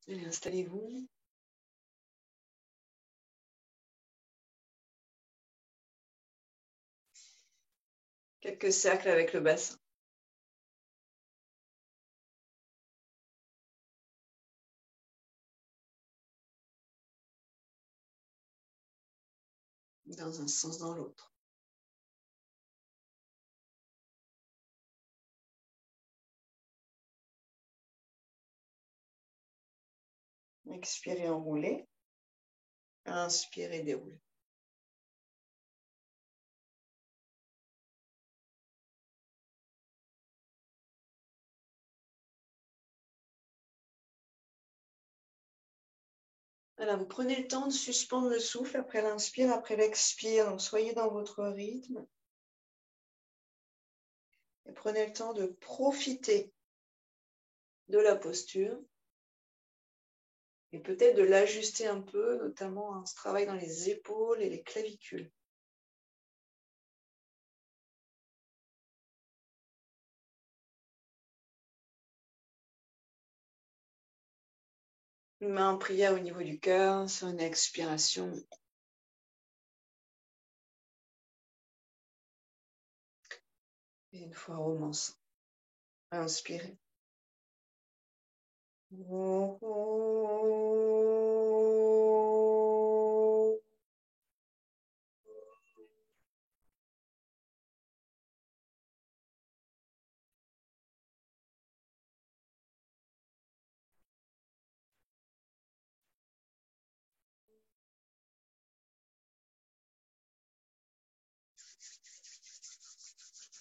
Allez, installez-vous. Quelques cercles avec le bassin. Dans un sens, dans l'autre. Expirez, enroulez. Inspirez, déroulez. Voilà, vous prenez le temps de suspendre le souffle après l'inspire, après l'expire. Donc, soyez dans votre rythme. Et prenez le temps de profiter de la posture. Et peut-être de l'ajuster un peu, notamment ce travail dans les épaules et les clavicules. Main en prière au niveau du cœur, sur une expiration. Et une fois romance. Inspirez.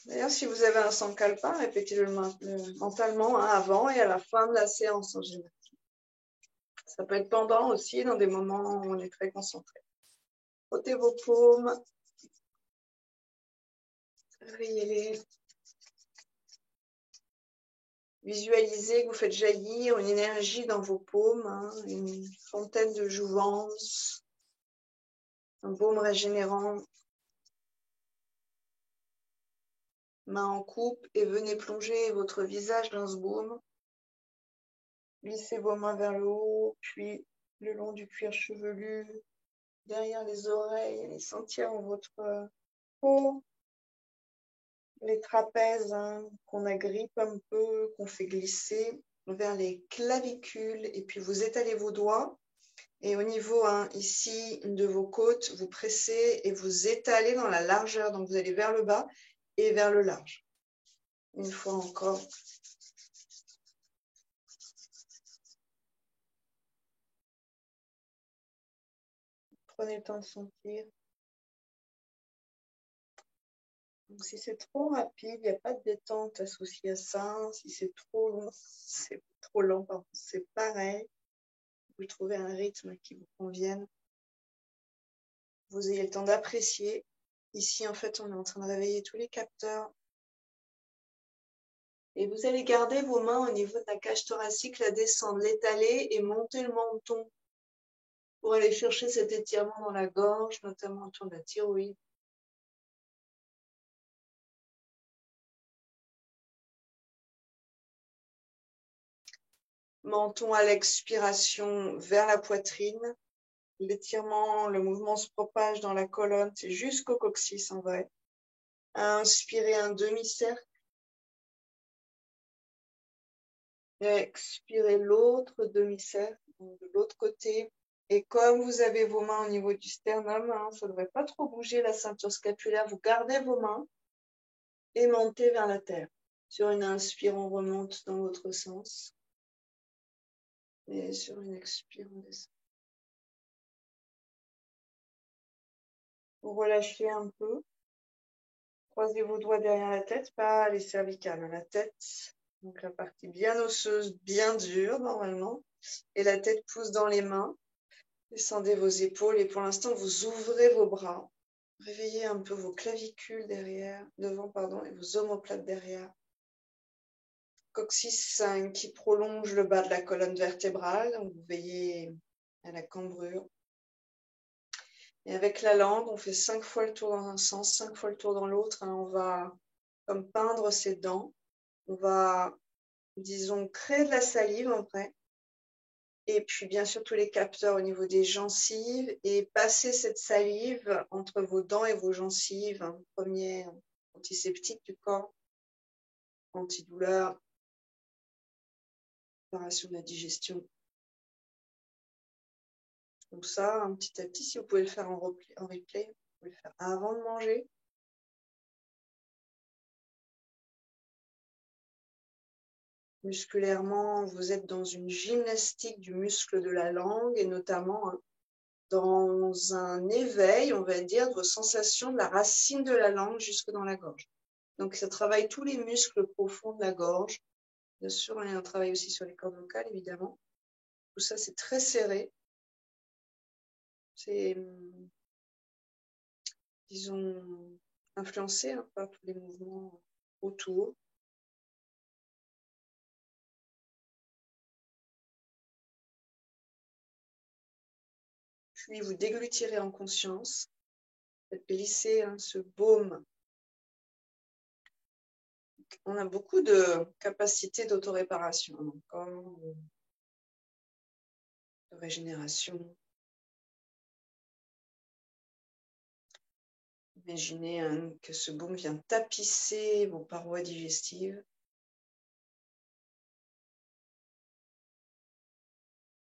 D'ailleurs, si vous avez un sankalpa, répétez-le mentalement avant et à la fin de la séance en général. Ça peut être pendant aussi, dans des moments où on est très concentré. Frottez vos paumes. Réveillez-les. Visualisez que vous faites jaillir une énergie dans vos paumes, une fontaine de jouvence, un baume régénérant. Main en coupe et venez plonger votre visage dans ce baume. Glissez vos mains vers le haut, puis le long du cuir chevelu, derrière les oreilles, allez sentir votre peau, les trapèzes qu'on agrippe un peu, qu'on fait glisser vers les clavicules, et puis vous étalez vos doigts. Et au niveau ici de vos côtes, vous pressez et vous étalez dans la largeur. Donc vous allez vers le bas et vers le large. Une fois encore. Prenez le temps de sentir. Donc, si c'est trop rapide, il n'y a pas de détente associée à ça. Si c'est trop long, c'est pareil. Vous trouvez un rythme qui vous convienne. Vous ayez le temps d'apprécier. Ici, en fait, on est en train de réveiller tous les capteurs. Et vous allez garder vos mains au niveau de la cage thoracique, la descendre, l'étaler et monter le menton pour aller chercher cet étirement dans la gorge, notamment autour de la thyroïde. Menton à l'expiration vers la poitrine. L'étirement, le mouvement se propage dans la colonne, c'est jusqu'au coccyx en vrai. Inspirez un demi-cercle. Expirez l'autre demi-cercle, de l'autre côté. Et comme vous avez vos mains au niveau du sternum, ça ne devrait pas trop bouger la ceinture scapulaire. Vous gardez vos mains et montez vers la terre. Sur une inspire, on remonte dans votre sens. Et sur une expire, on descend. Vous relâchez un peu. Croisez vos doigts derrière la tête, pas les cervicales, la tête. Donc la partie bien osseuse, bien dure normalement. Et la tête pousse dans les mains. Descendez vos épaules et pour l'instant, vous ouvrez vos bras. Réveillez un peu vos clavicules devant, et vos omoplates derrière. Coccyx qui prolonge le bas de la colonne vertébrale. Donc vous veillez à la cambrure. Et avec la langue, on fait 5 fois le tour dans un sens, 5 fois le tour dans l'autre. On va comme peindre ses dents. On va disons, créer de la salive en vrai. Et puis, bien sûr, tous les capteurs au niveau des gencives et passer cette salive entre vos dents et vos gencives. Un premier antiseptique du corps, antidouleur, préparation de la digestion. Donc ça, petit à petit, si vous pouvez le faire en replay, vous pouvez le faire avant de manger. Musculairement, vous êtes dans une gymnastique du muscle de la langue et notamment dans un éveil, on va dire, de vos sensations de la racine de la langue jusque dans la gorge. Donc, ça travaille tous les muscles profonds de la gorge. Bien sûr, on travaille aussi sur les cordes vocales, évidemment. Tout ça, c'est très serré. C'est, disons, influencé par tous les mouvements autour. Puis, vous déglutirez en conscience. Faites glisser ce baume. On a beaucoup de capacités d'autoréparation dans le corps, de régénération. Imaginez que ce baume vient tapisser vos parois digestives.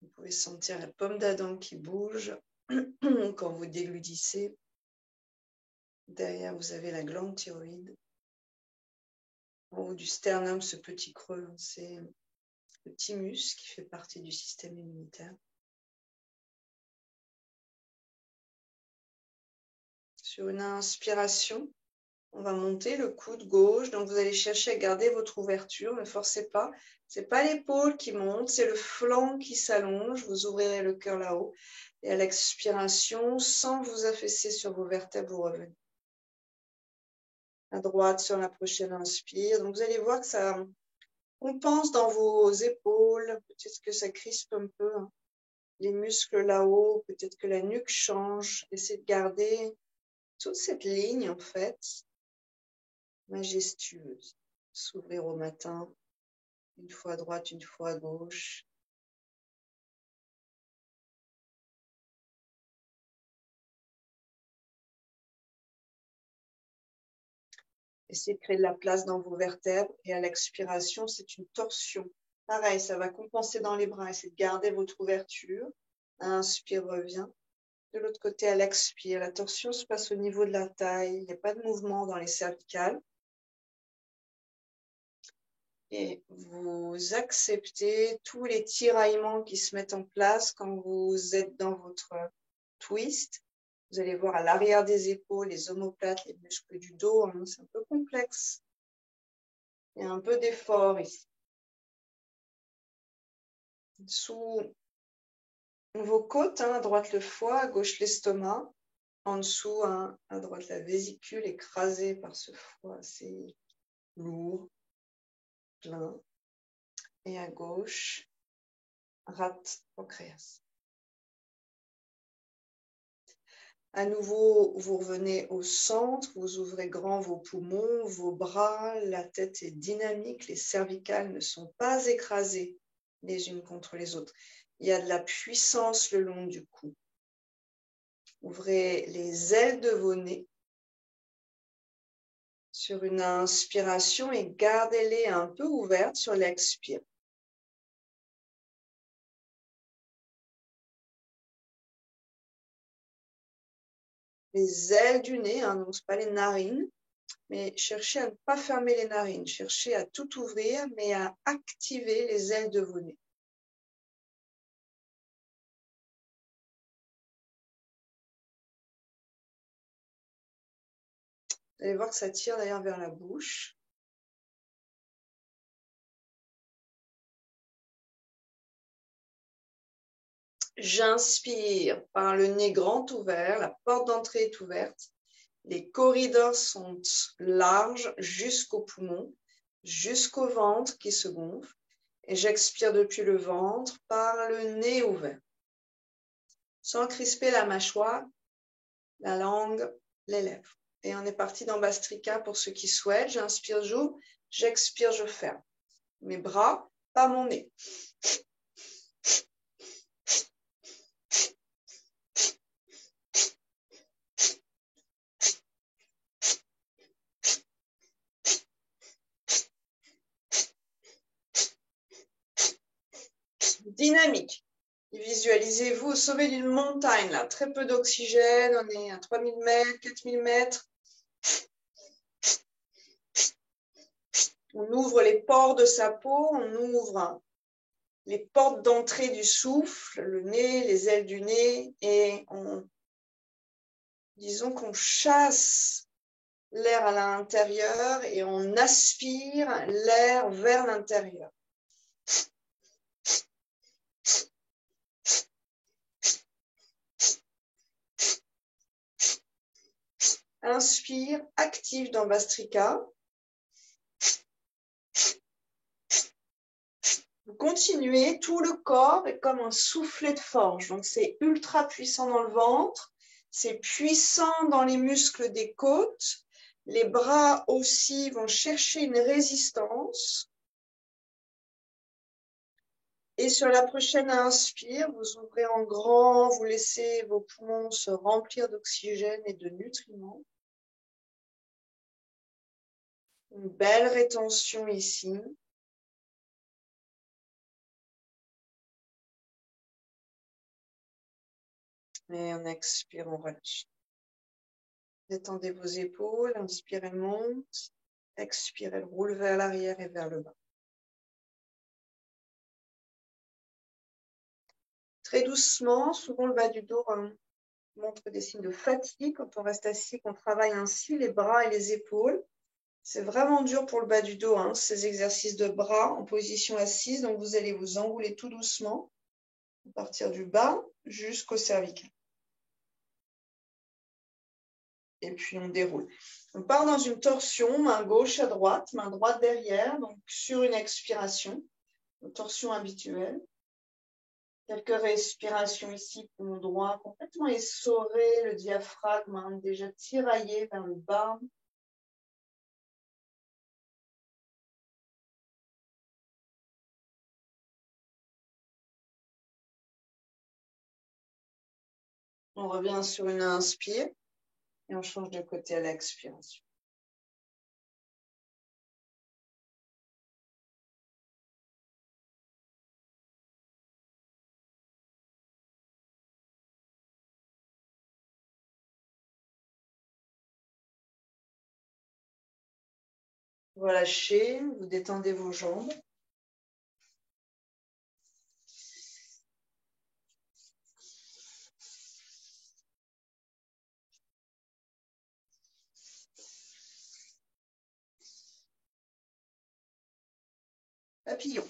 Vous pouvez sentir la pomme d'Adam qui bouge quand vous déglutissez. Derrière, vous avez la glande thyroïde. En haut du sternum, ce petit creux, c'est le thymus qui fait partie du système immunitaire. Sur une inspiration, on va monter le coude gauche. Donc, vous allez chercher à garder votre ouverture. Ne forcez pas. Ce n'est pas l'épaule qui monte, c'est le flanc qui s'allonge. Vous ouvrirez le cœur là-haut. Et à l'expiration, sans vous affaisser sur vos vertèbres, vous revenez. À droite sur la prochaine inspire. Donc, vous allez voir que ça compense dans vos épaules. Peut-être que ça crispe un peu les muscles là-haut. Peut-être que la nuque change. Essayez de garder toute cette ligne, en fait, majestueuse. S'ouvrir au matin, une fois à droite, une fois à gauche. Essayez de créer de la place dans vos vertèbres et à l'expiration, c'est une torsion. Pareil, ça va compenser dans les bras. Essayez de garder votre ouverture. Inspire, revient. De l'autre côté, à l'expire, la torsion se passe au niveau de la taille. Il n'y a pas de mouvement dans les cervicales. Et vous acceptez tous les tiraillements qui se mettent en place quand vous êtes dans votre twist. Vous allez voir à l'arrière des épaules, les omoplates, les muscles du dos. C'est un peu complexe. Il y a un peu d'effort ici. Sous vos côtes, à droite le foie, à gauche l'estomac. En dessous, à droite la vésicule écrasée par ce foie assez lourd, plein. Et à gauche, rate pancréas. À nouveau, vous revenez au centre, vous ouvrez grand vos poumons, vos bras, la tête est dynamique, les cervicales ne sont pas écrasées les unes contre les autres. Il y a de la puissance le long du cou. Ouvrez les ailes de vos nez sur une inspiration et gardez-les un peu ouvertes sur l'expire. Les ailes du nez, donc ce pas les narines, mais cherchez à ne pas fermer les narines, cherchez à tout ouvrir, mais à activer les ailes de vos nez. Vous allez voir que ça tire d'ailleurs vers la bouche. J'inspire par le nez grand ouvert, la porte d'entrée est ouverte. Les corridors sont larges jusqu'au poumon, jusqu'au ventre qui se gonfle. Et j'expire depuis le ventre par le nez ouvert. Sans crisper la mâchoire, la langue, les lèvres. Et on est parti dans Bastrika pour ceux qui souhaitent. J'inspire, j'ouvre. J'expire, je ferme. Mes bras, pas mon nez. Dynamique. Visualisez-vous au sommet d'une montagne, là. Très peu d'oxygène, on est à 3000 mètres, 4000 mètres. On ouvre les pores de sa peau, on ouvre les portes d'entrée du souffle, le nez, les ailes du nez, et disons qu'on chasse l'air à l'intérieur et on aspire l'air vers l'intérieur. Inspire, active dans Vastrika. Vous continuez, tout le corps est comme un soufflet de forge. Donc c'est ultra puissant dans le ventre, c'est puissant dans les muscles des côtes. Les bras aussi vont chercher une résistance. Et sur la prochaine inspire, vous ouvrez en grand, vous laissez vos poumons se remplir d'oxygène et de nutriments. Une belle rétention ici. Et on expire, on relâche. Détendez vos épaules, inspirez, monte. Expirez, roule vers l'arrière et vers le bas. Très doucement, souvent le bas du dos montre des signes de fatigue. Quand on reste assis, qu'on travaille ainsi les bras et les épaules. C'est vraiment dur pour le bas du dos, hein, ces exercices de bras en position assise. Donc, vous allez vous enrouler tout doucement, à partir du bas jusqu'au cervical. Et puis, on déroule. On part dans une torsion, main gauche à droite, main droite derrière, donc sur une expiration, une torsion habituelle. Quelques respirations ici, poumon droit complètement essoré, le diaphragme hein, déjà tiraillé vers le bas. On revient sur une inspire et on change de côté à l'expiration. Relâchez, vous détendez vos jambes. Papillon.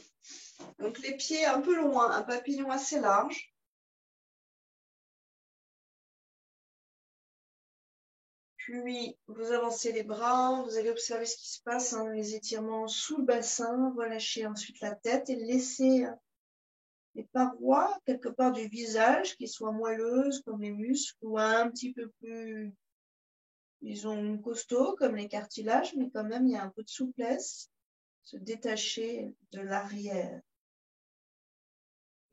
Donc les pieds un peu loin, un papillon assez large. Puis vous avancez les bras, vous allez observer ce qui se passe, hein, les étirements sous le bassin. Relâchez ensuite la tête et laissez les parois quelque part du visage qui soient moelleuses comme les muscles ou un petit peu plus, disons, costauds comme les cartilages, mais quand même il y a un peu de souplesse. Se détacher de l'arrière.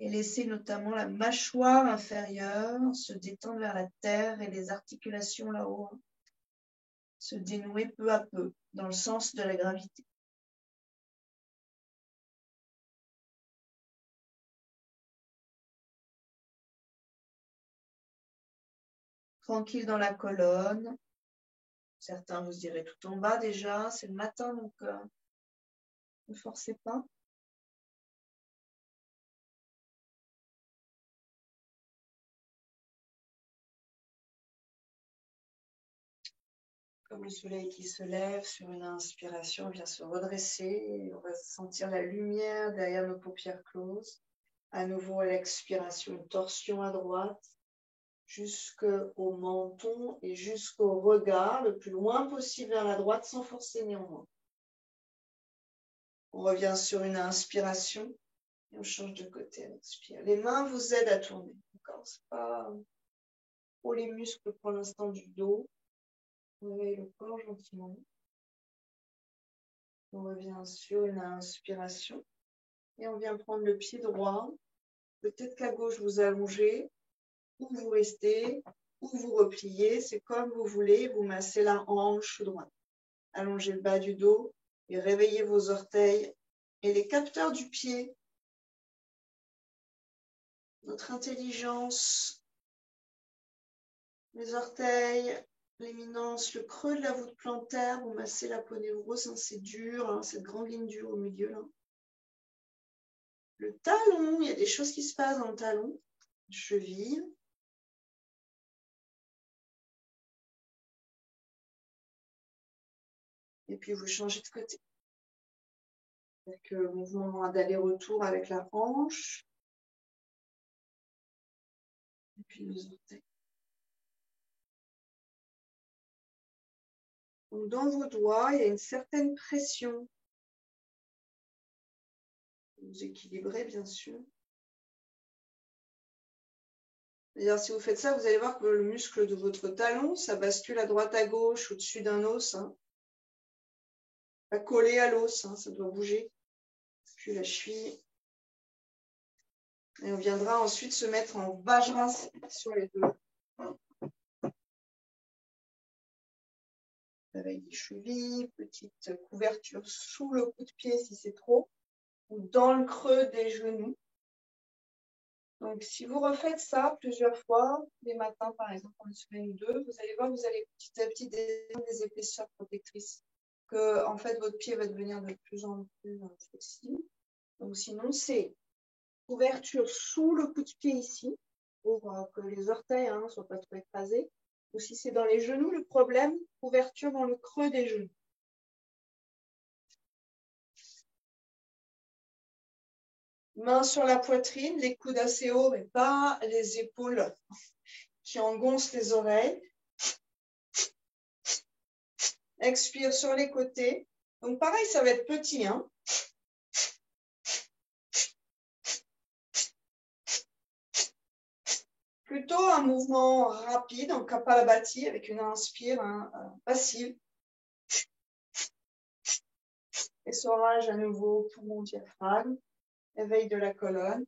Et laisser notamment la mâchoire inférieure se détendre vers la terre et les articulations là-haut se dénouer peu à peu dans le sens de la gravité. Tranquille dans la colonne. Certains vous direz tout en bas déjà, c'est le matin donc ne forcez pas. Comme le soleil qui se lève sur une inspiration, on vient se redresser et on va sentir la lumière derrière nos paupières closes. À nouveau à l'expiration, une torsion à droite jusqu'au menton et jusqu'au regard, le plus loin possible vers la droite sans forcer néanmoins. On revient sur une inspiration et on change de côté à l'expire. Les mains vous aident à tourner. C'est pas pour les muscles pour l'instant du dos. Réveillez le corps gentiment. On revient sur une inspiration. Et on vient prendre le pied droit. Peut-être qu'à gauche, vous allongez, ou vous restez, ou vous repliez. C'est comme vous voulez. Vous massez la hanche droite. Allongez le bas du dos et réveillez vos orteils et les capteurs du pied. Votre intelligence, les orteils, l'éminence, le creux de la voûte plantaire. Vous massez la peau névreuse, hein, c'est dur, hein, cette grande ligne dure au milieu là. Le talon, il y a des choses qui se passent dans le talon. Cheville. Et puis vous changez de côté. Avec le mouvement d'aller-retour avec la hanche. Et puis les orteils. Donc dans vos doigts, il y a une certaine pression. Vous équilibrez bien sûr. C'est-à-dire, si vous faites ça, vous allez voir que le muscle de votre talon, ça bascule à droite à gauche au-dessus d'un os. Hein. Pas collé à l'os, hein, ça doit bouger. Puis la cheville. Et on viendra ensuite se mettre en Vajrasana sur les deux. Avec des chevilles, petite couverture sous le coup de pied si c'est trop, ou dans le creux des genoux. Donc, si vous refaites ça plusieurs fois, les matins par exemple, en une semaine ou deux, vous allez voir que vous allez petit à petit descendre des épaisseurs protectrices. Que, en fait, votre pied va devenir de plus en plus flexible. Donc, sinon, c'est couverture sous le coup de pied ici, pour que les orteils ne soient pas trop écrasés. Ou si c'est dans les genoux, le problème, couverture dans le creux des genoux. Mains sur la poitrine, les coudes assez hauts, mais pas les épaules qui engoncent les oreilles. Expire sur les côtés. Donc pareil, ça va être petit. Hein. Plutôt un mouvement rapide en Kapalabhati avec une inspire passive. Essorage à nouveau, poumon, diaphragme. Éveil de la colonne.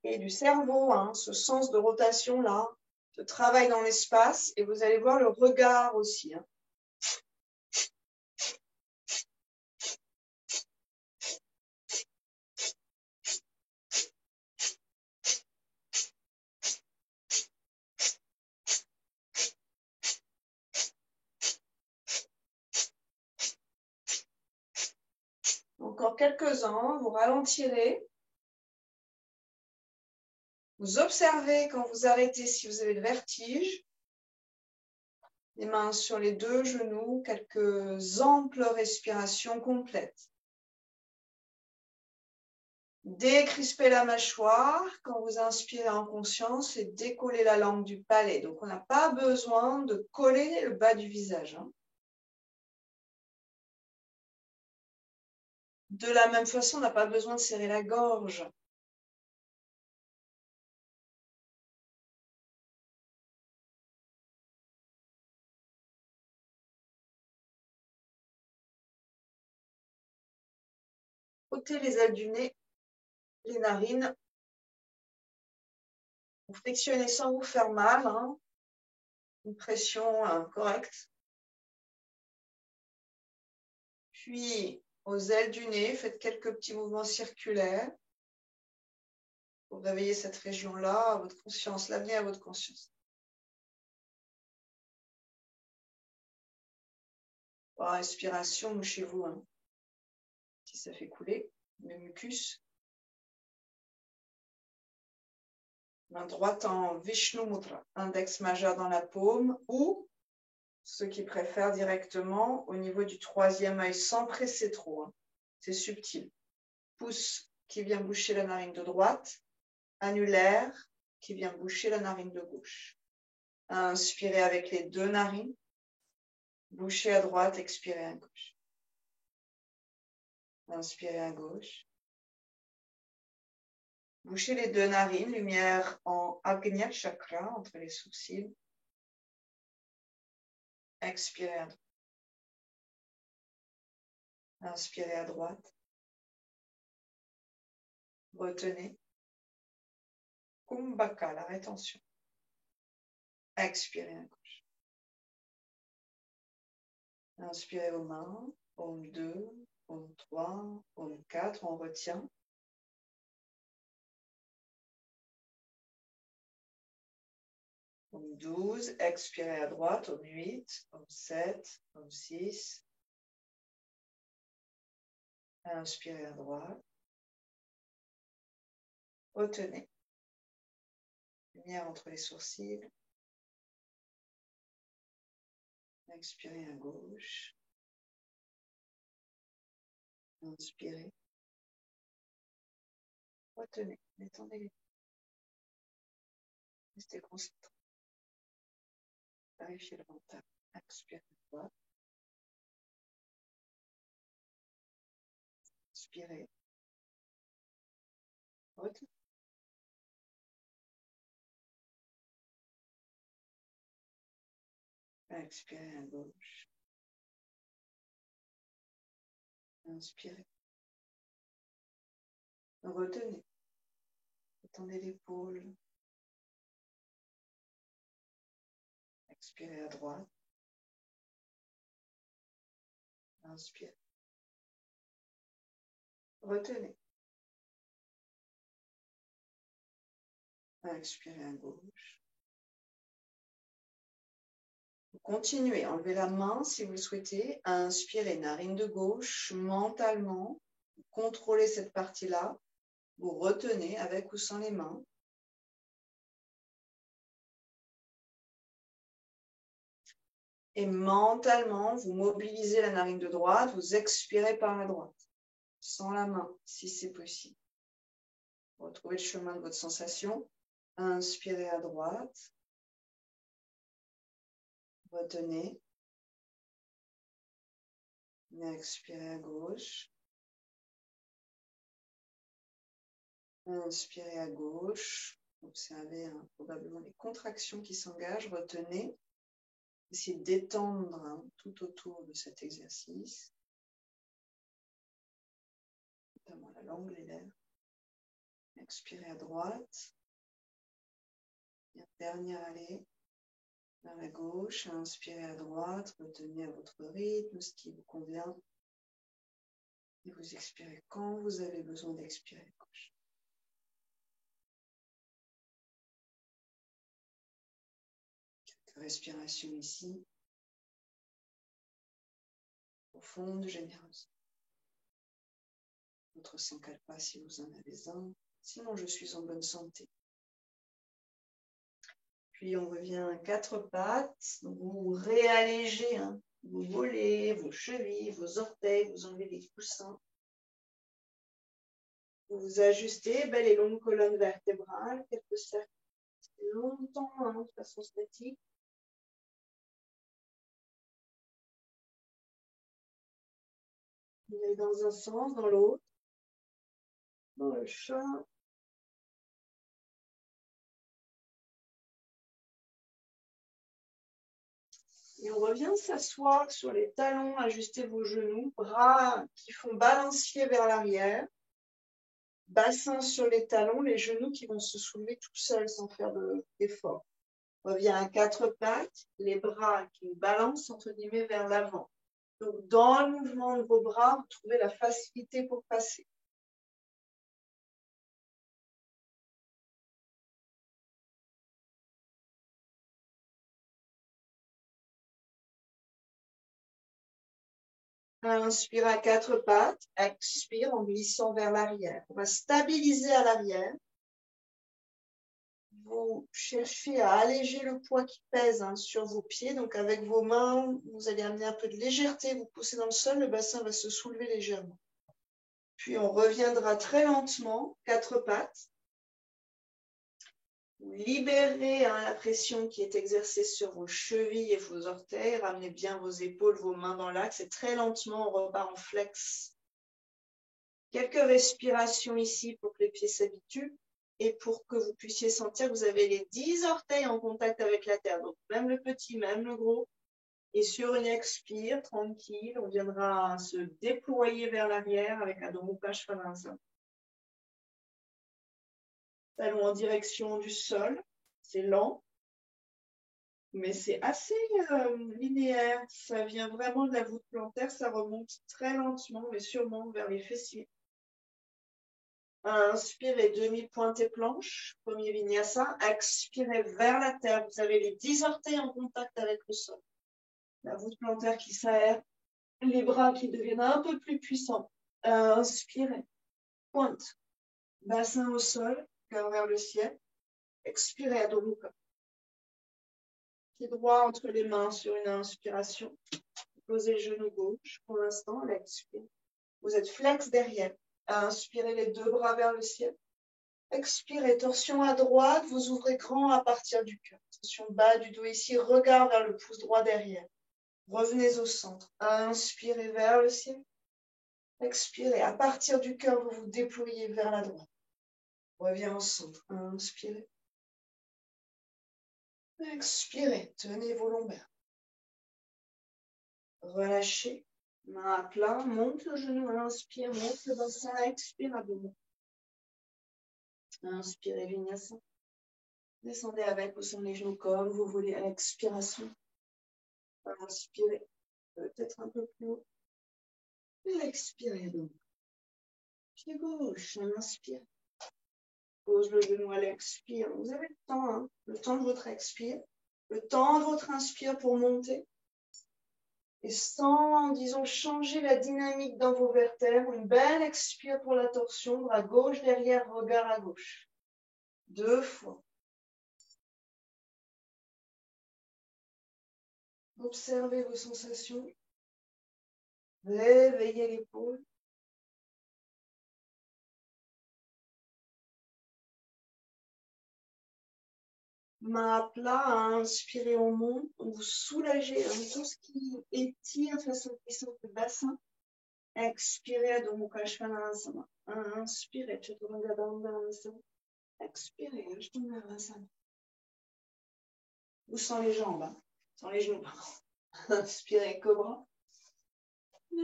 Et du cerveau, hein, ce sens de rotation là, ce travail dans l'espace. Et vous allez voir le regard aussi. Hein. Encore quelques-uns, vous ralentirez. Vous observez quand vous arrêtez si vous avez le vertige. Les mains sur les deux genoux, quelques amples respirations complètes. Décrispez la mâchoire quand vous inspirez en conscience et décollez la langue du palais. Donc, on n'a pas besoin de coller le bas du visage. Hein. De la même façon, on n'a pas besoin de serrer la gorge. Ôtez les ailes du nez, les narines. Vous flexionnez sans vous faire mal. Hein. Une pression correcte. Puis, aux ailes du nez, faites quelques petits mouvements circulaires pour réveiller cette région-là, à votre conscience, l'amener à votre conscience. Par respiration, mouchez-vous, hein, si ça fait couler le mucus. Main droite en Vishnu Mudra, index majeur dans la paume, ou ceux qui préfèrent directement au niveau du troisième œil, sans presser trop. Hein. C'est subtil. Pouce qui vient boucher la narine de droite, annulaire qui vient boucher la narine de gauche. Inspirez avec les deux narines, bouchez à droite, expirez à gauche. Inspirez à gauche. Bouchez les deux narines, lumière en Agnya Chakra, entre les sourcils. Expirez à droite. Inspirez à droite. Retenez. Kumbhaka, la rétention. Expirez à gauche. Inspirez aux mains. Om 2, Om 3, Om 4. On retient. Om 12. Expirez à droite. Om 8, Om 7, Om 6. Inspirez à droite. Retenez. Lumière entre les sourcils. Expirez à gauche. Inspirez. Retenez. Détendez les mains. Restez concentré. Clarifiez le mental. Expirez à droite. Inspirez. Retenez. Expirez à gauche. Inspirez. Retenez. Étendez l'épaule. Expirez à droite. Inspirez. Retenez. Expirez à gauche. Continuez. Enlevez la main si vous le souhaitez. Inspirez, narine de gauche, mentalement. Contrôlez cette partie-là. Vous retenez avec ou sans les mains. Et mentalement, vous mobilisez la narine de droite, vous expirez par la droite, sans la main, si c'est possible. Retrouvez le chemin de votre sensation. Inspirez à droite. Retenez. Expirez à gauche. Inspirez à gauche. Observez probablement les contractions qui s'engagent. Retenez. Essayez d'étendre tout autour de cet exercice, notamment la langue, les lèvres. Expirez à droite. Et dernière allée vers la gauche. Inspirez à droite. Retenez à votre rythme ce qui vous convient. Et vous expirez quand vous avez besoin d'expirer à gauche. Quelques respirations ici. Profonde, généreuse. Votre sang kalpa si vous en avez un. Sinon, je suis en bonne santé. Puis, on revient à quatre pattes. Donc, vous réallégez vos mollets, vos chevilles, vos orteils. Vous enlevez les coussins. Vous vous ajustez. Belle et longue colonne vertébrale. Quelques cercles longtemps de façon statique. Vous allez dans un sens, dans l'autre. Dans le chat. Et on revient s'asseoir sur les talons, ajuster vos genoux, bras qui font balancier vers l'arrière, bassin sur les talons, les genoux qui vont se soulever tout seuls sans faire d'effort. On revient à quatre pattes, les bras qui balancent entre guillemets vers l'avant. Donc dans le mouvement de vos bras, vous trouvez la facilité pour passer. Inspire à quatre pattes, expire en glissant vers l'arrière. On va stabiliser à l'arrière. Vous cherchez à alléger le poids qui pèse sur vos pieds. Donc avec vos mains, vous allez amener un peu de légèreté. Vous poussez dans le sol, le bassin va se soulever légèrement. Puis on reviendra très lentement, quatre pattes. Vous libérez la pression qui est exercée sur vos chevilles et vos orteils. Ramenez bien vos épaules, vos mains dans l'axe. Et très lentement, on repart en flex. Quelques respirations ici pour que les pieds s'habituent. Et pour que vous puissiez sentir que vous avez les 10 orteils en contact avec la terre. Donc même le petit, même le gros. Et sur une expire, tranquille, on viendra se déployer vers l'arrière avec Adho Mukha Svanasana. Allons en direction du sol. C'est lent, mais c'est assez linéaire. Ça vient vraiment de la voûte plantaire, ça remonte très lentement, mais sûrement vers les fessiers. Inspirez, demi-pointée planche, premier vinyasa. Expirez vers la terre. Vous avez les 10 orteils en contact avec le sol. La voûte plantaire qui s'aère, les bras qui deviennent un peu plus puissants. Inspirez, pointe, bassin au sol, cœur vers le ciel. Expirez, Adho Mukha. Pied droit entre les mains sur une inspiration. Posez le genou gauche pour l'instant, l'expire. Vous êtes flex derrière. Inspirez les deux bras vers le ciel. Expirez, torsion à droite, vous ouvrez grand à partir du cœur. Torsion bas du dos ici, regard vers le pouce droit derrière. Revenez au centre. Inspirez vers le ciel. Expirez, à partir du cœur, vous vous déployez vers la droite. Reviens au centre. Inspirez. Expirez, tenez vos lombaires. Relâchez. Main à plat, monte le genou, inspire, monte le bassin, expire à dos. Inspirez, vinyasa. Descendez avec ou sans les genoux comme vous voulez à l'expiration. Inspirez, peut-être un peu plus haut. Et expirez donc. Pied gauche, inspire. Pose le genou à l'expire. Vous avez le temps, hein, le temps de votre expire, le temps de votre inspire pour monter. Et sans, disons, changer la dynamique dans vos vertèbres, une belle expire pour la torsion, bras gauche derrière, regard à gauche. 2 fois. Observez vos sensations. Réveillez l'épaule. Main à plat, inspirez au monde. Vous soulagez tout ce qui étire de façon puissante le bassin. Expirez, Adho Mukha Svanasana. Inspirez, Chaturanga Dandasana. Expirez, Ashtanga. Ou sans les jambes, hein. Sans les genoux. Inspirez, Cobra.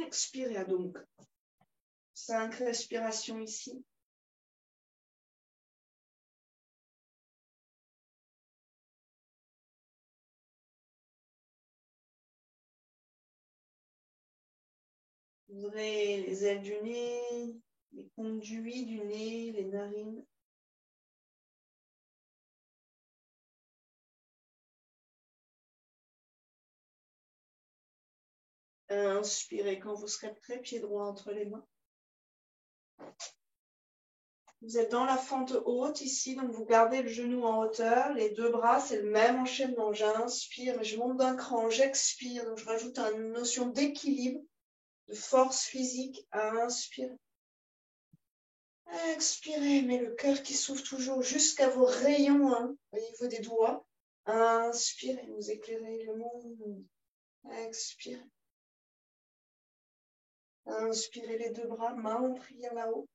Expirez, Adho Mukha. 5 respirations ici. Ouvrez les ailes du nez, les conduits du nez, les narines. Inspirez quand vous serez prêt, pied droit entre les mains. Vous êtes dans la fente haute ici, donc vous gardez le genou en hauteur. Les deux bras, c'est le même enchaînement. J'inspire, je monte d'un cran, j'expire. Donc je rajoute une notion d'équilibre, de force physique à inspirer. Expirez, mais le cœur qui s'ouvre toujours jusqu'à vos rayons, hein, au niveau des doigts. Inspirez, vous éclairez le monde. Expirez. Inspirez les deux bras, main en prière là-haut.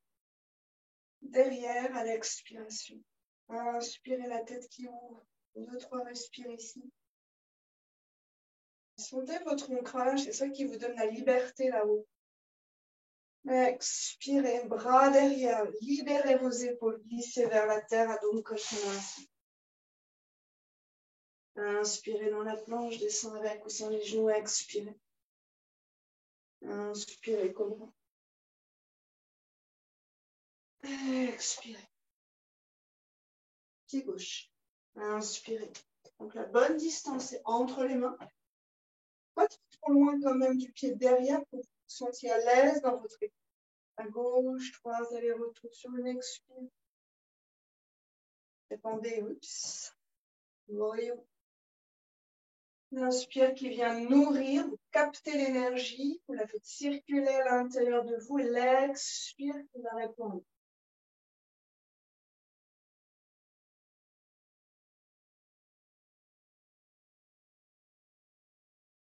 Derrière, à l'expiration. Inspirez la tête qui ouvre. 2, 3 respires ici. Sentez votre ancrage, c'est ça qui vous donne la liberté là-haut. Expirez, bras derrière, libérez vos épaules, glissez vers la terre, Adho Mukha Svanasana. Inspirez dans la planche, descendez avec ou sans les genoux, expirez. Inspirez, Cobra. Expirez. Pied gauche. Inspirez. Donc la bonne distance est entre les mains. Pas trop loin quand même du pied derrière pour que vous vous sentiez à l'aise dans votre épaule. À gauche, 3 allers-retours sur une expire. Répandez, oups. Voyons. L'inspire qui vient nourrir, vous captez l'énergie, vous la faites circuler à l'intérieur de vous et l'expire qui va répondre.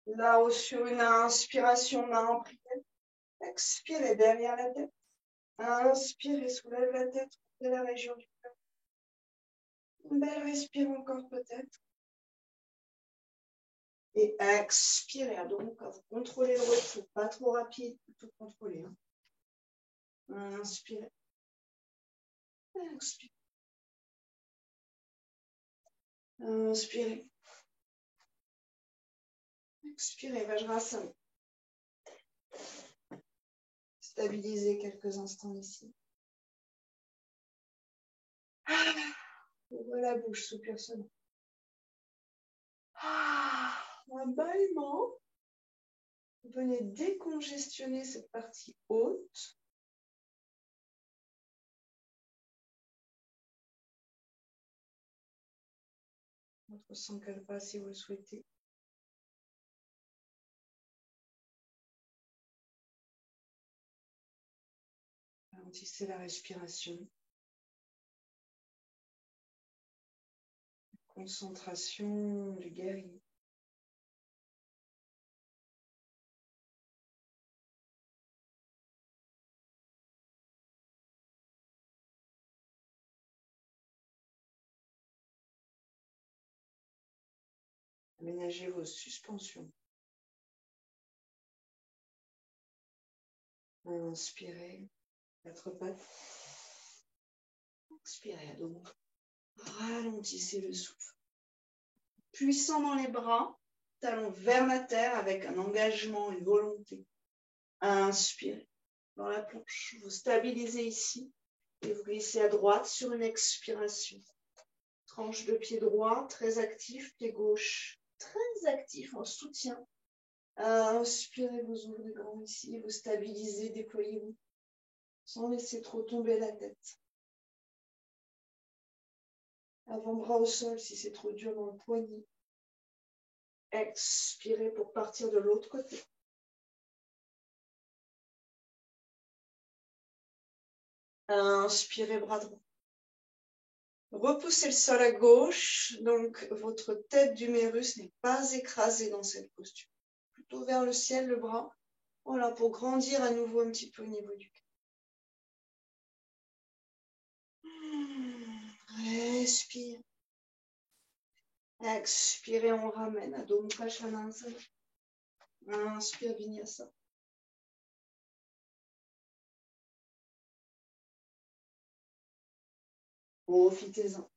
Là-haut sur une inspiration, main en prière. Expirez derrière la tête. Inspirez, soulève la tête de la région du cœur. Une belle respire encore peut-être. Et expirez. Donc, vous contrôlez le retour. Pas trop rapide, plutôt contrôlé. Hein. Inspirez. Expirez. Inspirez. Expirez. Vajrasana. Stabilisez quelques instants ici. Ouvrez la bouche, soupir sonore. Un bâillement. Venez décongestionner cette partie haute. Votre sang calme si vous le souhaitez. Ralentissez la respiration. Concentration du guerrier. Aménagez vos suspensions. Inspirez, 4 pattes. Expirez, donc. Ralentissez le souffle. Puissant dans les bras, talons vers la terre avec un engagement, une volonté. Inspirez dans la planche. Vous stabilisez ici et vous glissez à droite sur une expiration. Tranche de pied droit, très actif, pied gauche, très actif en soutien. Inspirez, vous ouvrez grand ici, vous stabilisez, déployez-vous, sans laisser trop tomber la tête. Avant-bras au sol si c'est trop dur dans le poignet. Expirez pour partir de l'autre côté. Inspirez, bras droit. Repoussez le sol à gauche, donc votre tête d'humérus n'est pas écrasée dans cette posture. Plutôt vers le ciel, le bras. Voilà, pour grandir à nouveau un petit peu au niveau du cœur. Respire. Expirez, on ramène. Adho Mukha Svanasana. Inspire, Vinyasa. Profitez-en.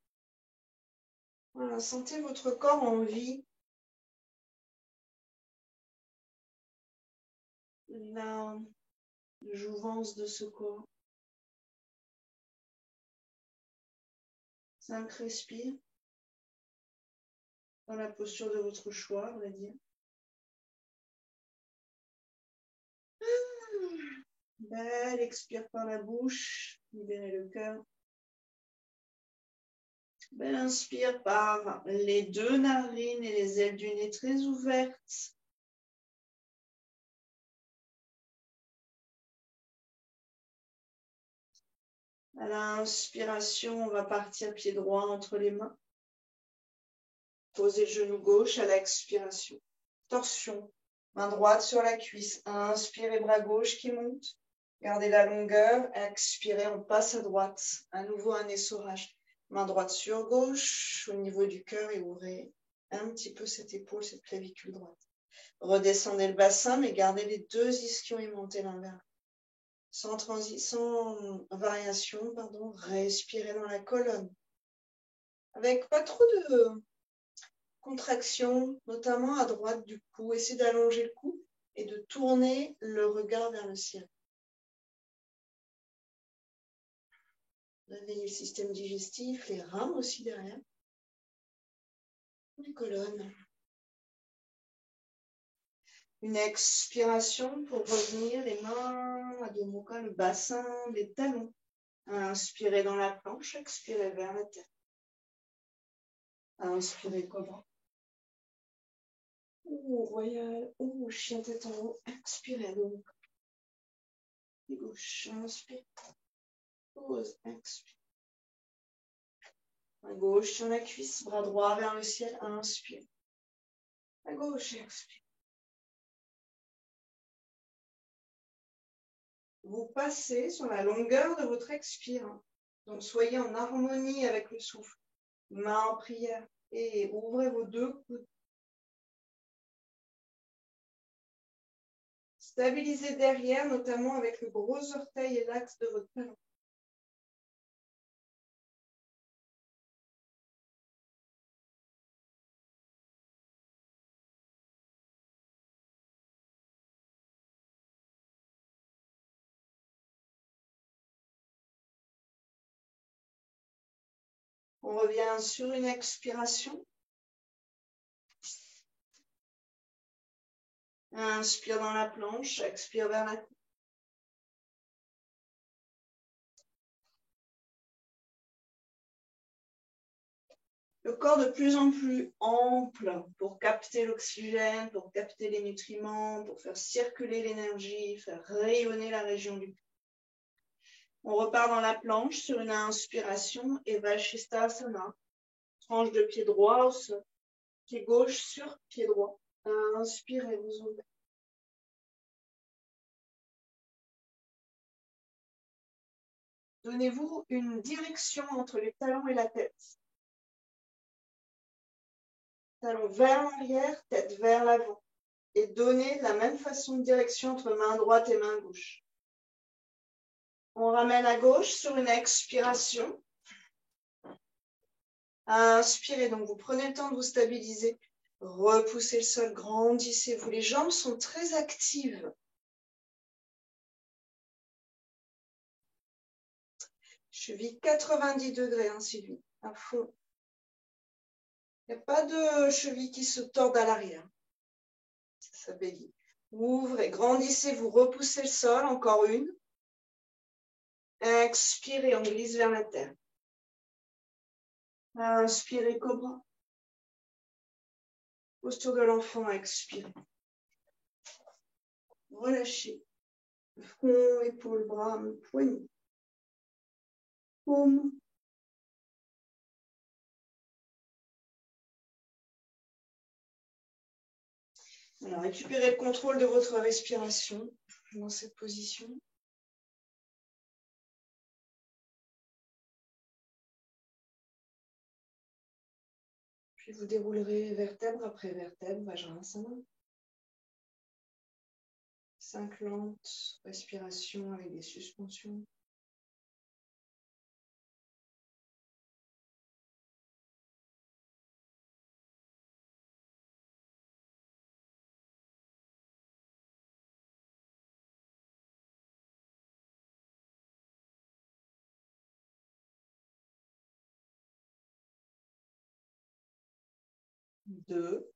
Voilà, sentez votre corps en vie. La jouvence de ce corps. 5 respire. Dans la posture de votre choix, on va dire. Belle, expire par la bouche. Libérez le cœur. Belle, inspire par les 2 narines et les ailes du nez très ouvertes. À l'inspiration, on va partir pied droit entre les mains. Posez le genou gauche à l'expiration. Torsion. Main droite sur la cuisse. Inspirez, bras gauche qui monte. Gardez la longueur. Expirez, on passe à droite. À nouveau un essorage. Main droite sur gauche, au niveau du cœur et ouvrez un petit peu cette épaule, cette clavicule droite. Redescendez le bassin, mais gardez les 2 ischions aimantés l'un vers l'autre. Sans variation, pardon. Respirez dans la colonne. Avec pas trop de contraction, notamment à droite du cou. Essayez d'allonger le cou et de tourner le regard vers le ciel. Réveillez le système digestif, les reins aussi derrière. Les colonnes. Une expiration pour revenir, les mains, Adho Mukha, le bassin, les talons. Inspirez dans la planche, expirez vers la terre. Inspirez cobra. Royal. Chien tête en haut. Expirez, Adho Mukha. Pied gauche, inspire. Pause, expire. Main gauche sur la cuisse, bras droit vers le ciel, inspire. À gauche, expire. Vous passez sur la longueur de votre expire. Donc soyez en harmonie avec le souffle. Main en prière et ouvrez vos 2 coudes. Stabilisez derrière, notamment avec le gros orteil et l'axe de votre talon. On revient sur une expiration. Inspire dans la planche, expire vers la tête. Le corps de plus en plus ample pour capter l'oxygène, pour capter les nutriments, pour faire circuler l'énergie, faire rayonner la région du cœur. On repart dans la planche sur une inspiration et Vashisthasana. Tranche de pied droit au sol, pied gauche sur pied droit. Inspirez, vous ouvrez. Donnez-vous une direction entre les talons et la tête. Talons vers l'arrière, tête vers l'avant. Et donnez de la même façon de direction entre main droite et main gauche. On ramène à gauche sur une expiration. Inspirez, donc vous prenez le temps de vous stabiliser. Repoussez le sol, grandissez-vous. Les jambes sont très actives. Cheville 90 degrés, hein, Sylvie, à fond. Il n'y a pas de cheville qui se tordent à l'arrière. Ça bélit. Ouvrez, grandissez-vous, repoussez le sol, encore une. Expirez, on glisse vers la terre. Inspirez, cobra. Posture de l'enfant, expirez. Relâchez. Front, épaules, bras, poignets. Paume. Alors, récupérez le contrôle de votre respiration dans cette position. Puis vous déroulerez vertèbre après vertèbre, Vajrasana. 5 lentes respirations avec des suspensions. Deux.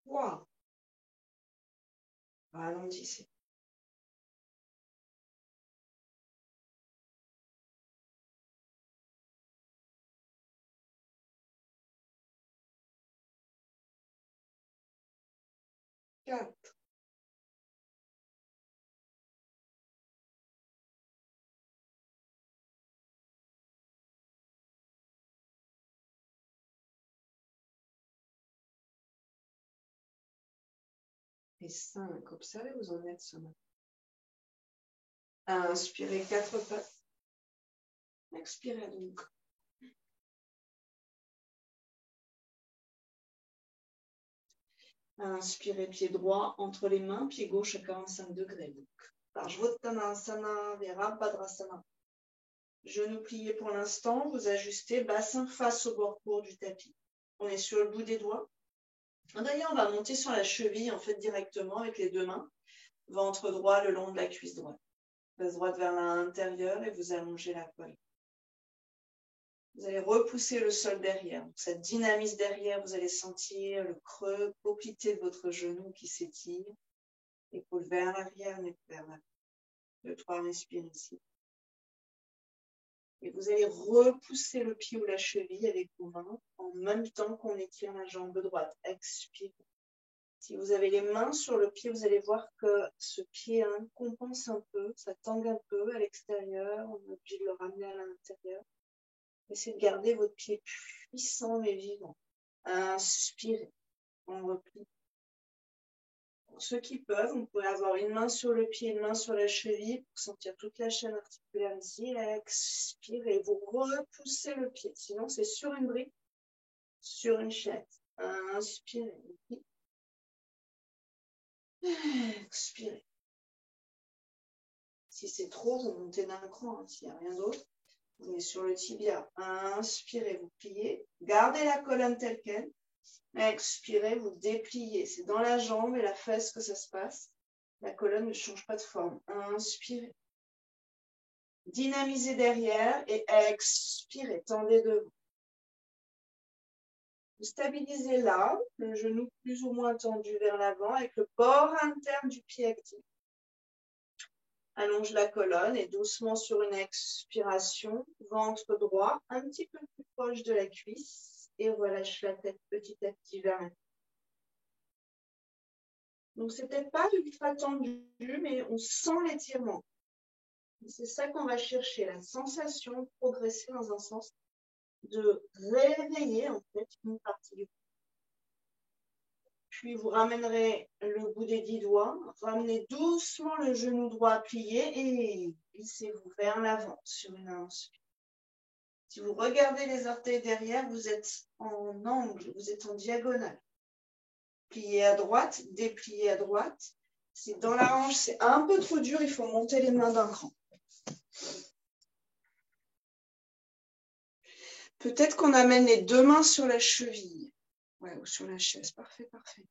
Wow. Ralentissez. 4. Et 5. Observez, vous en êtes ce matin. Inspirez 4 pas. Expirez donc. Inspirez pied droit entre les mains, pied gauche à 45 degrés. Donc, Parshvottanasana, Virabhadrasana. Genoux pliés pour l'instant, vous ajustez, bassin face au bord court du tapis. On est sur le bout des doigts. D'ailleurs, on va monter sur la cheville, en fait, directement avec les deux mains. Ventre droit le long de la cuisse droite. Face droite vers l'intérieur et vous allongez la poigne. Vous allez repousser le sol derrière. Donc, ça dynamise derrière, vous allez sentir le creux, poplité de votre genou qui s'étire. Épaule vers l'arrière, nez vers l'avant. 2, 3, respire ici. Et vous allez repousser le pied ou la cheville avec vos mains en même temps qu'on étire la jambe droite. Expirez. Si vous avez les mains sur le pied, vous allez voir que ce pied compense un peu, ça tangue un peu à l'extérieur. On est obligé de le ramener à l'intérieur. Essayez de garder votre pied puissant mais vivant. Inspirez. On replie. Pour ceux qui peuvent, on pourrait avoir une main sur le pied, une main sur la cheville pour sentir toute la chaîne articulaire ici. Expirez, vous repoussez le pied. Sinon, c'est sur une brique, sur une chaise. Inspirez. Expirez. Si c'est trop, vous montez d'un cran. Hein, s'il n'y a rien d'autre, vous mettez sur le tibia. Inspirez, vous pliez. Gardez la colonne telle qu'elle. Expirez, vous dépliez. C'est dans la jambe et la fesse que ça se passe. La colonne ne change pas de forme. Inspirez. Dynamisez derrière et expirez. Tendez devant. Vous stabilisez là, le genou plus ou moins tendu vers l'avant avec le bord interne du pied actif. Allonge la colonne et doucement sur une expiration, ventre droit, un petit peu plus proche de la cuisse et relâche la tête petit à petit vers l'avant. Donc, c'est peut-être pas ultra tendu, mais on sent l'étirement. C'est ça qu'on va chercher, la sensation de progresser dans un sens, de réveiller en fait une partie du corps. Puis vous ramènerez le bout des 10 doigts, ramenez doucement le genou droit plié et glissez-vous vers l'avant sur une inspire. Si vous regardez les orteils derrière, vous êtes en angle, vous êtes en diagonale. Pliez à droite, dépliez à droite. Si dans la hanche, c'est un peu trop dur, il faut monter les mains d'un cran. Peut-être qu'on amène les deux mains sur la cheville. Ouais, ou sur la chaise. Parfait, parfait.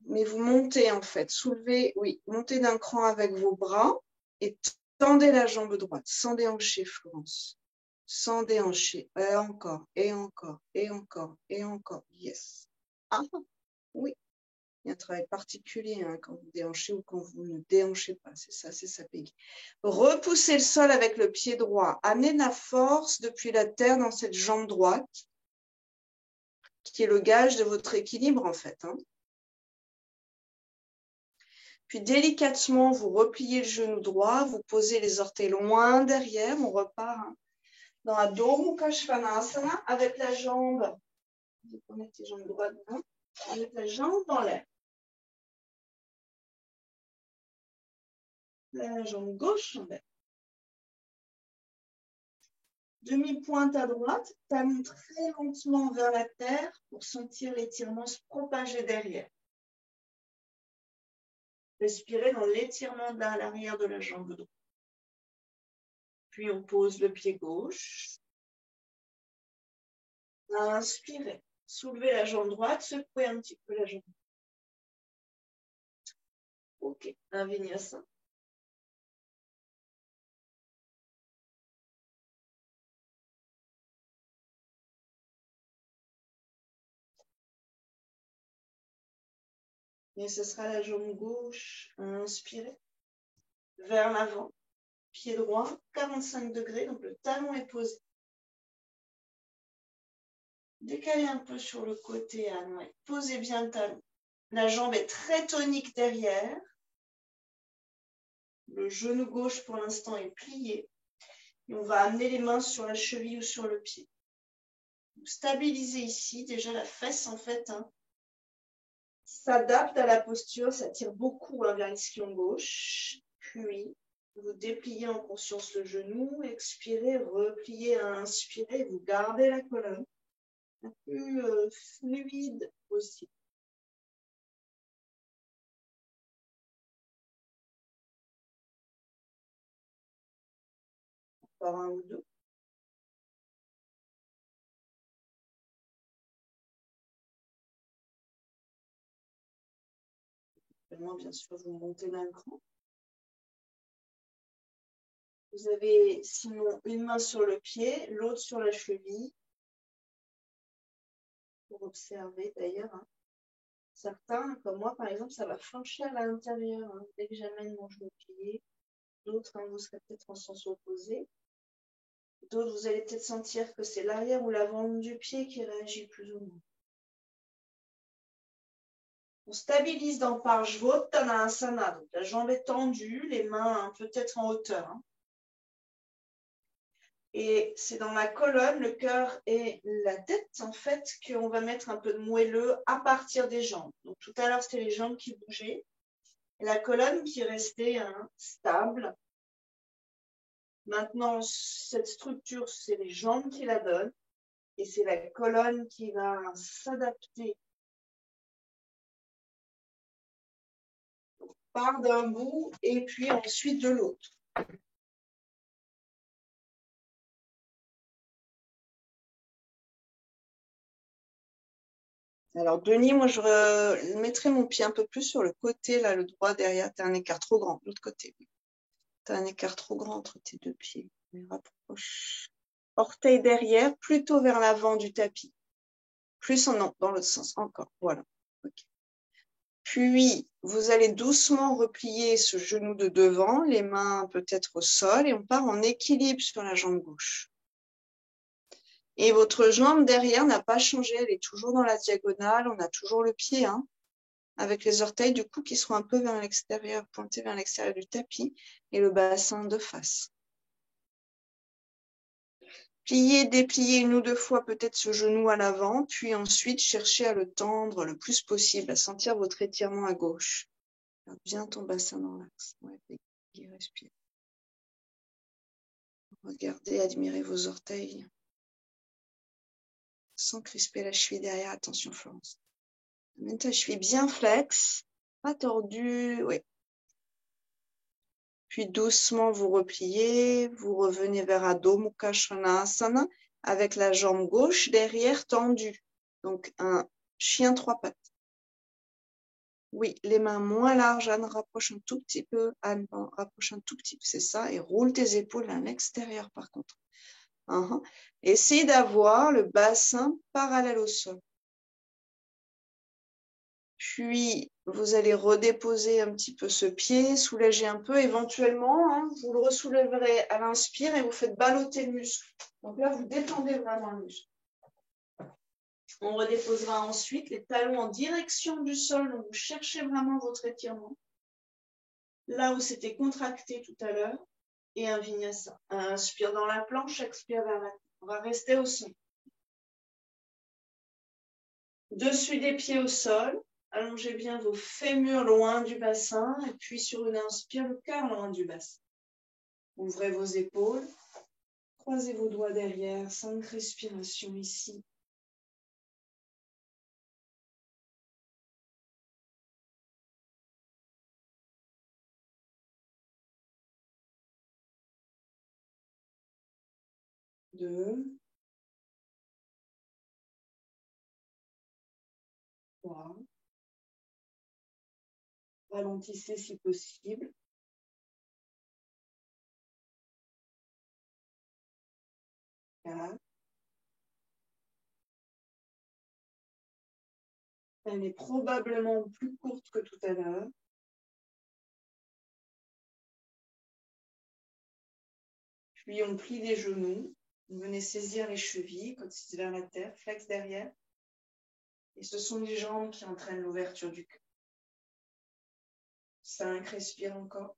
Mais vous montez en fait. Soulevez, oui, montez d'un cran avec vos bras et tendez la jambe droite. Sans déhancher, Florence. Sans déhancher. Et encore, et encore, et encore, et encore. Yes. Ah, oui. Il y a un travail particulier hein, quand vous déhanchez ou quand vous ne déhanchez pas. C'est ça, Peggy. Repoussez le sol avec le pied droit. Amenez de la force depuis la terre dans cette jambe droite, qui est le gage de votre équilibre en fait. Hein. Puis délicatement, vous repliez le genou droit, vous posez les orteils loin derrière. On repart hein, dans Adho Mukha Svanasana avec la jambe. Vous pouvez mettre les jambes droites dedans, avec la jambe dans l'air. La jambe gauche en l'air. Demi-pointe à droite, talon très lentement vers la terre pour sentir l'étirement se propager derrière. Respirez dans l'étirement de l'arrière de la jambe droite. Puis on pose le pied gauche. Inspirez. Soulevez la jambe droite, secouez un petit peu la jambe. Ok, un vinyasa. Et ce sera la jambe gauche. Inspirez. Vers l'avant. Pied droit, 45 degrés, donc le talon est posé. Décalez un peu sur le côté, Anne. Ouais. Posez bien le talon. La jambe est très tonique derrière. Le genou gauche, pour l'instant, est plié. Et on va amener les mains sur la cheville ou sur le pied. Stabilisez ici. Déjà, la fesse, en fait, hein, s'adapte à la posture. Ça tire beaucoup hein, vers l'ischio gauche. Puis, vous dépliez en conscience le genou. Expirez, repliez, inspirez. Vous gardez la colonne. Le plus fluide possible. Encore un ou deux. Bien sûr, vous montez d'un cran. Vous avez sinon une main sur le pied, l'autre sur la cheville. Pour observer d'ailleurs. Hein. Certains, comme moi par exemple, ça va flancher à l'intérieur hein, dès que j'amène mon genou plié. D'autres, hein, vous serez peut-être en sens opposé. D'autres, vous allez peut-être sentir que c'est l'arrière ou l'avant du pied qui réagit plus ou moins. On stabilise dans Parshvottanasana. Donc la jambe est tendue, les mains hein, peut-être en hauteur. Hein. Et c'est dans la colonne, le cœur et la tête, en fait, qu'on va mettre un peu de moelleux à partir des jambes. Donc, tout à l'heure, c'était les jambes qui bougeaient. Et la colonne qui restait stable. Maintenant, cette structure, c'est les jambes qui la donnent. Et c'est la colonne qui va s'adapter. Part d'un bout et puis ensuite de l'autre. Alors, Denis, moi, je mettrais mon pied un peu plus sur le côté, là, le droit derrière. Tu as un écart trop grand, de l'autre côté. Tu as un écart trop grand entre tes deux pieds. Mais rapproche. Orteil derrière, plutôt vers l'avant du tapis. Plus en non, dans l'autre sens, encore. Voilà. Okay. Puis, vous allez doucement replier ce genou de devant, les mains peut-être au sol, et on part en équilibre sur la jambe gauche. Et votre jambe derrière n'a pas changé, elle est toujours dans la diagonale, on a toujours le pied, hein, avec les orteils du coup qui seront un peu vers l'extérieur, pointés vers l'extérieur du tapis, et le bassin de face. Pliez, dépliez une ou deux fois peut-être ce genou à l'avant, puis ensuite cherchez à le tendre le plus possible, à sentir votre étirement à gauche. Garde bien ton bassin dans l'axe. Ouais, respire. Regardez, admirez vos orteils. Sans crisper la cheville derrière. Attention, Florence. Amène ta cheville bien flex, pas tordue. Oui. Puis doucement, vous repliez. Vous revenez vers Adho Mukha Svanasana avec la jambe gauche derrière tendue. Donc, un chien trois pattes. Oui, les mains moins larges. Anne, rapproche un tout petit peu. Anne, rapproche un tout petit peu. C'est ça. Et roule tes épaules à l'extérieur, par contre. Essayez d'avoir le bassin parallèle au sol. Puis, vous allez redéposer un petit peu ce pied, soulager un peu. Éventuellement, hein, vous le ressoulèverez à l'inspire et vous faites balloter le muscle. Donc là, vous détendez vraiment le muscle. On redéposera ensuite les talons en direction du sol. Donc, vous cherchez vraiment votre étirement. Là où c'était contracté tout à l'heure. Et un vinyasa. Inspire dans la planche, expire vers la tête. On va rester au sol. Dessus des pieds au sol. Allongez bien vos fémurs loin du bassin. Et puis sur une inspire, le cœur loin du bassin. Ouvrez vos épaules. Croisez vos doigts derrière. 5 respirations ici. Deux. 3. Ralentissez si possible. 4. Elle est probablement plus courte que tout à l'heure. Puis on plie les genoux. Vous venez saisir les chevilles, côté vers la terre, flex derrière. Et ce sont les jambes qui entraînent l'ouverture du cœur. 5, respire encore.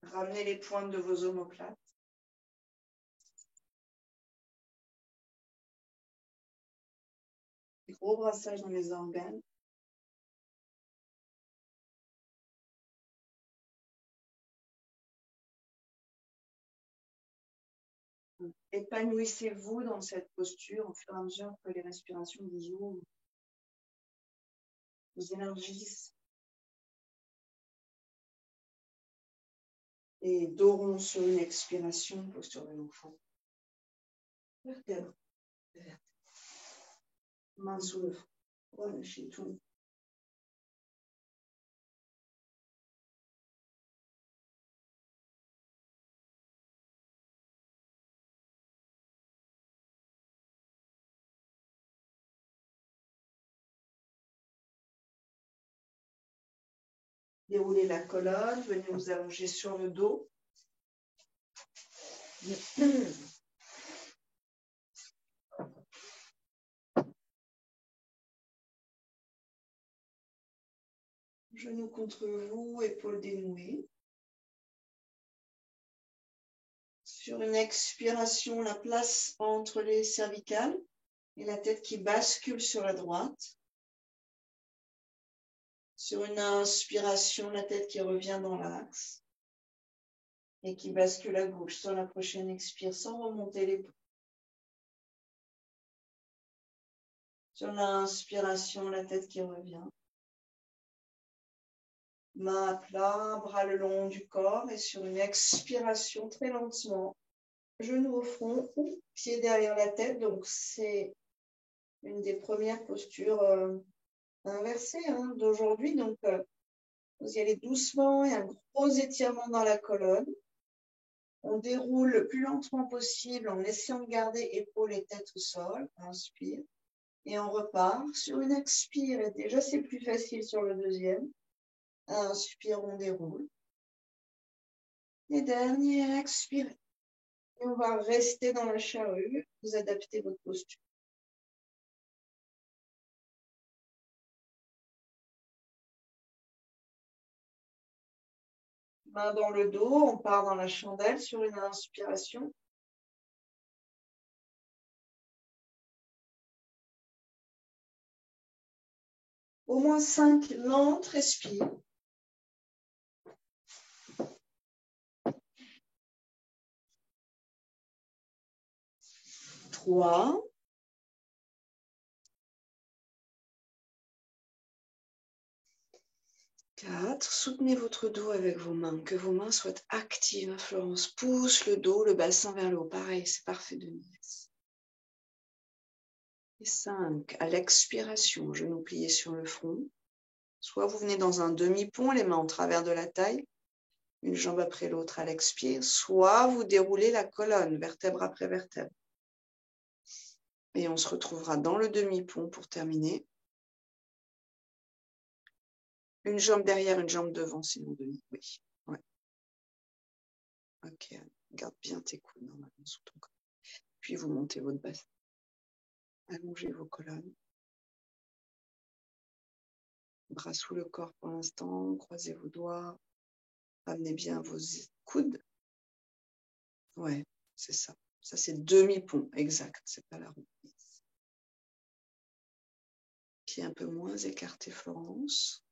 Ramenez les pointes de vos omoplates. Gros brassage dans les organes. Épanouissez-vous dans cette posture au fur et à mesure que les respirations vous ouvrent, vous élargissent. Et dos sur une expiration, posture de l'enfant. Vertèbre. Main sous le front. Relâchez tout. Déroulez la colonne, venez vous allonger sur le dos. Genoux contre vous, épaules dénouées. Sur une expiration, la place entre les cervicales et la tête qui bascule sur la droite. Sur une inspiration, la tête qui revient dans l'axe et qui bascule à gauche. Sur la prochaine expire, sans remonter l'épaule. Sur l'inspiration, la tête qui revient. Main à plat, bras le long du corps. Et sur une expiration, très lentement, genou au front ou pied derrière la tête. Donc, c'est une des premières postures inversées d'aujourd'hui. Donc, vous y allez doucement et un gros étirement dans la colonne. On déroule le plus lentement possible en essayant de garder épaules et tête au sol. Inspire. Et on repart sur une expire. Et déjà, c'est plus facile sur le deuxième. Inspire, on déroule. Et dernier, expire. Et on va rester dans la charrue. Vous adaptez votre posture. Main dans le dos, on part dans la chandelle sur une inspiration. Au moins 5 lentes, respire. 3. 4. Soutenez votre dos avec vos mains. Que vos mains soient actives. Florence pousse le dos, le bassin vers le haut. Pareil, c'est parfait, Denise. Et 5. À l'expiration, genoux pliés sur le front. Soit vous venez dans un demi-pont, les mains en travers de la taille, une jambe après l'autre à l'expire, soit vous déroulez la colonne, vertèbre après vertèbre. Et on se retrouvera dans le demi-pont pour terminer. Une jambe derrière, une jambe devant, sinon demi. Oui. Ouais. Ok. Garde bien tes coudes normalement sous ton corps. Puis vous montez votre bassin. Allongez vos colonnes. Bras sous le corps pour l'instant. Croisez vos doigts. Ramenez bien vos coudes. Ouais, c'est ça. Ça, c'est demi-pont. Exact. C'est pas la roue. Pied un peu moins écarté, Florence.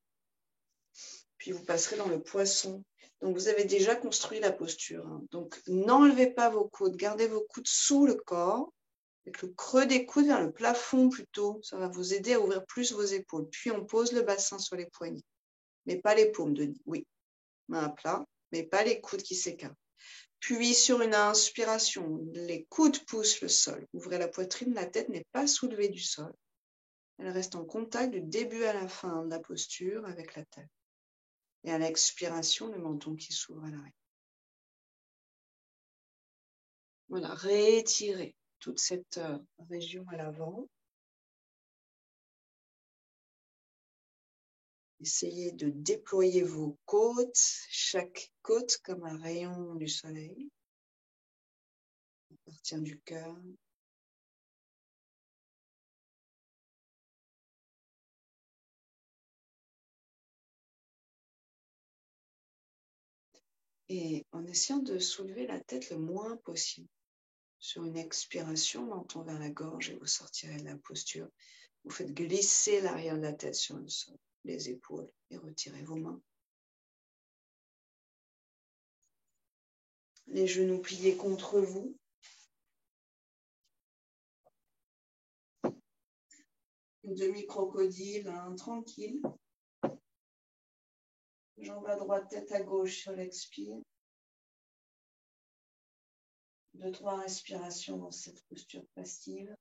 Puis vous passerez dans le poisson. Donc, vous avez déjà construit la posture. Donc, n'enlevez pas vos coudes. Gardez vos coudes sous le corps, avec le creux des coudes vers le plafond plutôt. Ça va vous aider à ouvrir plus vos épaules. Puis, on pose le bassin sur les poignets. Mais pas les paumes, Denis. Oui, main à plat, mais pas les coudes qui s'écartent. Puis, sur une inspiration, les coudes poussent le sol. Ouvrez la poitrine, la tête n'est pas soulevée du sol. Elle reste en contact du début à la fin de la posture avec la tête. Et à l'expiration, le menton qui s'ouvre à l'arrière. Voilà, réétirez toute cette région à l'avant. Essayez de déployer vos côtes, chaque côte comme un rayon du soleil. À partir du cœur. Et en essayant de soulever la tête le moins possible. Sur une expiration, menton vers la gorge et vous sortirez de la posture. Vous faites glisser l'arrière de la tête sur le sol, les épaules et retirez vos mains. Les genoux pliés contre vous. Demi-crocodile, tranquille. Jambe à droite, tête à gauche sur l'expire. 2-3 respirations dans cette posture passive.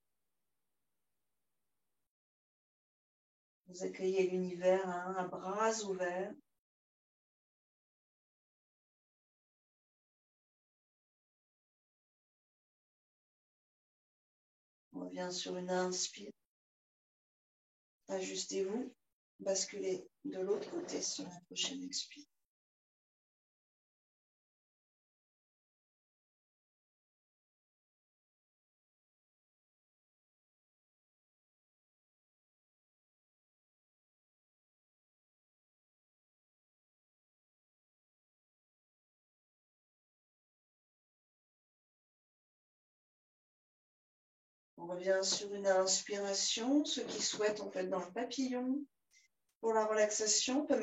Vous accueillez l'univers à bras ouverts. On revient sur une inspire. Ajustez-vous. Basculez de l'autre côté sur la prochaine expire. On revient sur une inspiration. Ceux qui souhaitent, en fait, dans le papillon, pour la relaxation, on peut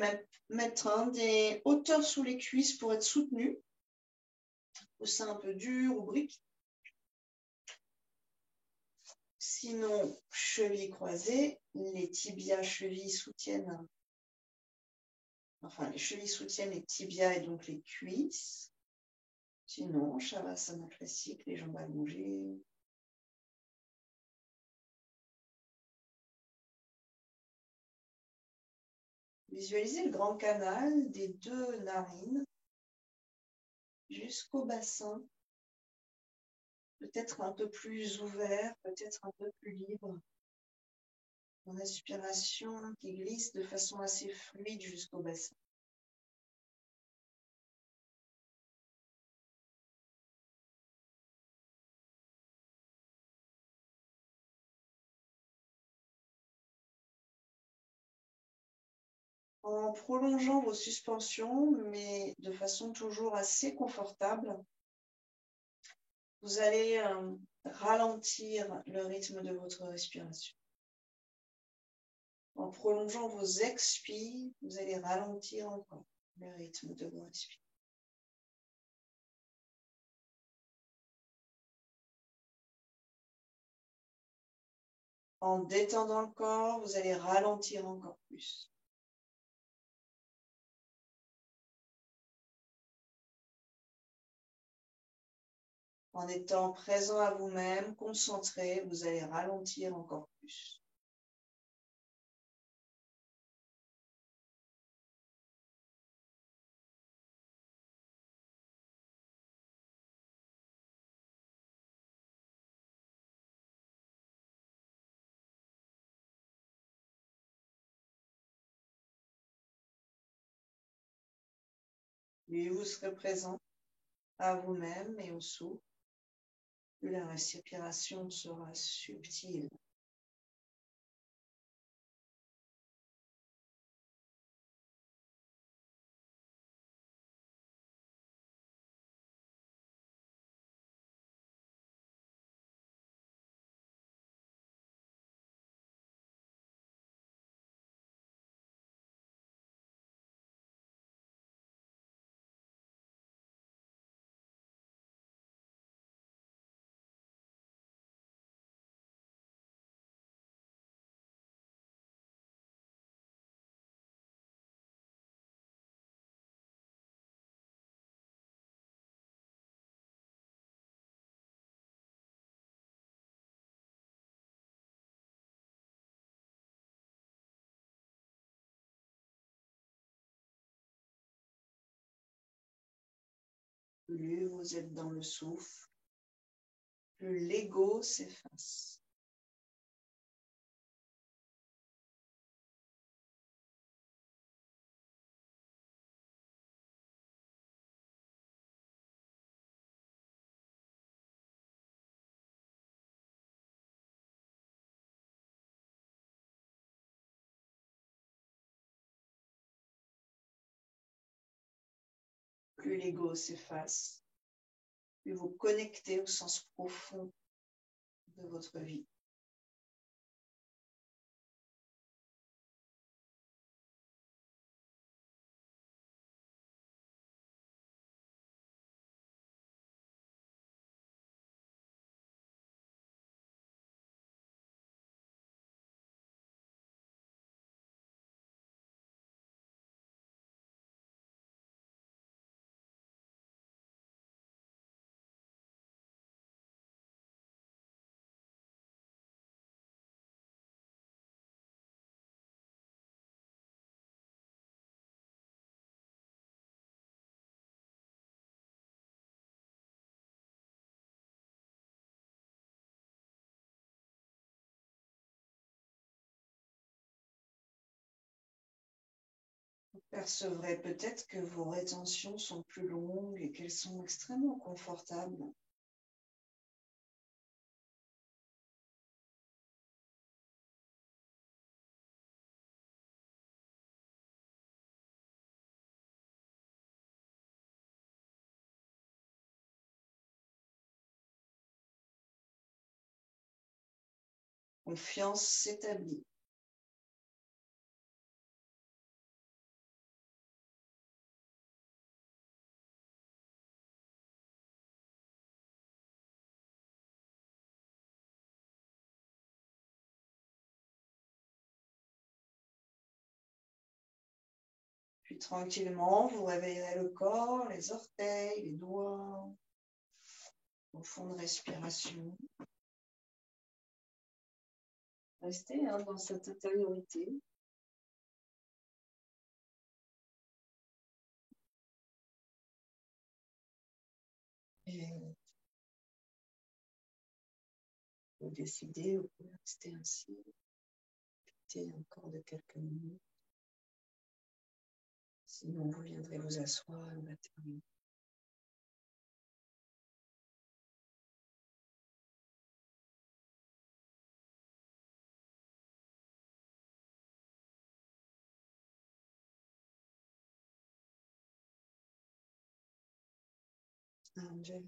mettre des hauteurs sous les cuisses pour être soutenu. Au sein un peu dur ou brique. Sinon, chevilles croisées, les tibias chevilles soutiennent, enfin les chevilles soutiennent les tibias et donc les cuisses. Sinon, Shavasana classique, les jambes allongées. Visualisez le grand canal des deux narines jusqu'au bassin. Peut-être un peu plus ouvert, peut-être un peu plus libre. Une respiration qui glisse de façon assez fluide jusqu'au bassin. En prolongeant vos suspensions, mais de façon toujours assez confortable, vous allez ralentir le rythme de votre respiration. En prolongeant vos expires, vous allez ralentir encore le rythme de vos respirations. En détendant le corps, vous allez ralentir encore plus. En étant présent à vous-même, concentré, vous allez ralentir encore plus. Plus vous serez présent à vous-même et au souffle, plus la respiration sera subtile. Plus vous êtes dans le souffle, plus l'ego s'efface. Plus l'ego s'efface, plus vous connectez au sens profond de votre vie. Vous percevrez peut-être que vos rétentions sont plus longues et qu'elles sont extrêmement confortables. Confiance s'établit. Puis tranquillement, vous réveillerez le corps, les orteils, les doigts, au fond de respiration. Restez dans cette intériorité. Et vous décidez, vous pouvez rester ainsi, encore de quelques minutes. Sinon, vous viendrez vous asseoir et on va terminer. Angel.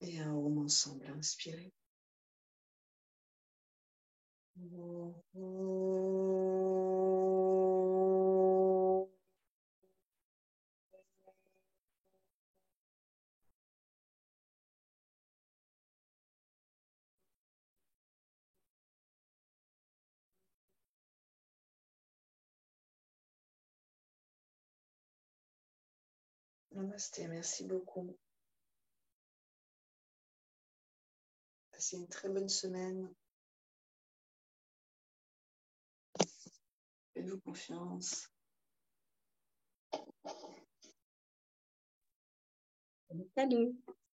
Et un home ensemble, inspirez. Namasté, merci beaucoup. Passez une très bonne semaine. Faites-vous confiance. Salut.